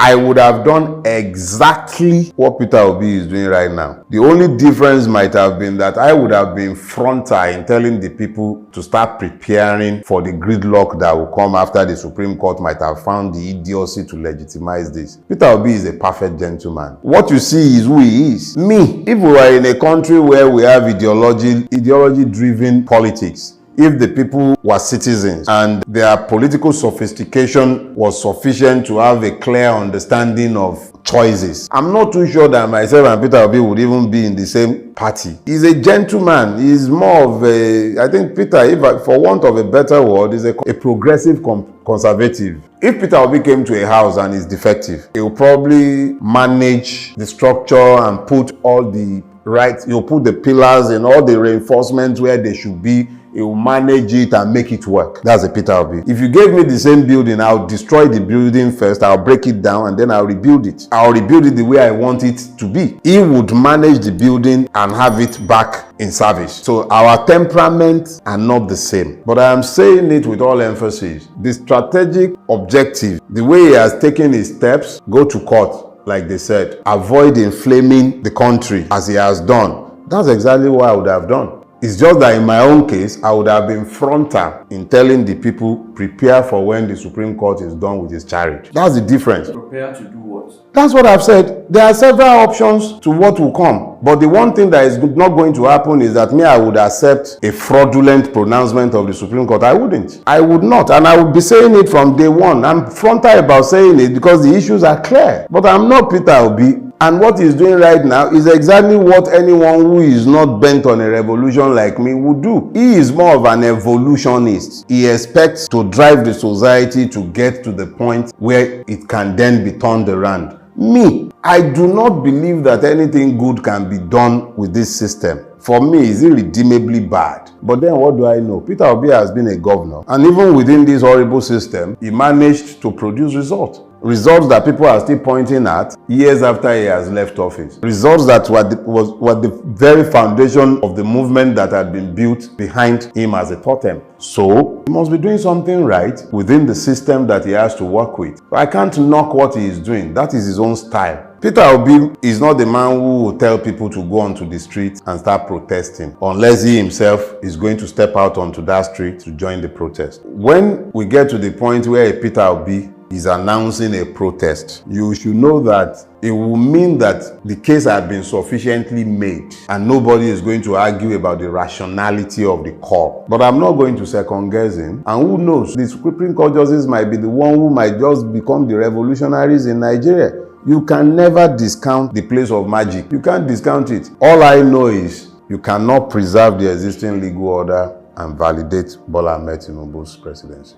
I would have done exactly what Peter Obi is doing right now. The only difference might have been that I would have been frontal in telling the people to start preparing for the gridlock that will come after the Supreme Court might have found the idiocy to legitimize this. Peter Obi is a perfect gentleman. What you see is who he is. Me, if we were in a country where we have ideology-driven politics, if the people were citizens and their political sophistication was sufficient to have a clear understanding of choices, I'm not too sure that myself and Peter Obi would even be in the same party. He's a gentleman. He's more of a, I think Peter, if for want of a better word, is a progressive conservative. If Peter Obi came to a house and is defective, he will probably manage the structure and put all the he'll put the pillars and all the reinforcements where they should be. He will manage it and make it work. That's a Peter Obi. If you gave me the same building, I'll destroy the building first, I'll break it down, and then I'll rebuild it. I'll rebuild it the way I want it to be. He would manage the building and have it back in service. So our temperaments are not the same. But I am saying it with all emphasis. The strategic objective, the way he has taken his steps, go to court, like they said, avoid inflaming the country as he has done. That's exactly what I would have done. It's just that in my own case, I would have been frontal in telling the people, prepare for when the Supreme Court is done with its charge. That's the difference. Prepare to do what? That's what I've said. There are several options to what will come. But the one thing that is not going to happen is that I would accept a fraudulent pronouncement of the Supreme Court. I wouldn't. I would not. And I would be saying it from day one. I'm frontal about saying it because the issues are clear. But I'm not Peter Obi. And what he's doing right now is exactly what anyone who is not bent on a revolution like me would do. He is more of an evolutionist. He expects to drive the society to get to the point where it can then be turned around. Me, I do not believe that anything good can be done with this system. For me, it's irredeemably bad. But then what do I know? Peter Obi has been a governor. And even within this horrible system, he managed to produce results. Results that people are still pointing at years after he has left office. Results that were the very foundation of the movement that had been built behind him as a totem. So, he must be doing something right within the system that he has to work with. I can't knock what he is doing. That is his own style. Peter Obi is not the man who will tell people to go onto the street and start protesting unless he himself is going to step out onto that street to join the protest. When we get to the point where a Peter Obi is announcing a protest, you should know that it will mean that the case has been sufficiently made and nobody is going to argue about the rationality of the call. But I'm not going to second guess him. And who knows, the Supreme Court justices might be the one who might just become the revolutionaries in Nigeria. You can never discount the place of magic. You can't discount it. All I know is you cannot preserve the existing legal order and validate Bola Ahmed Tinubu's presidency.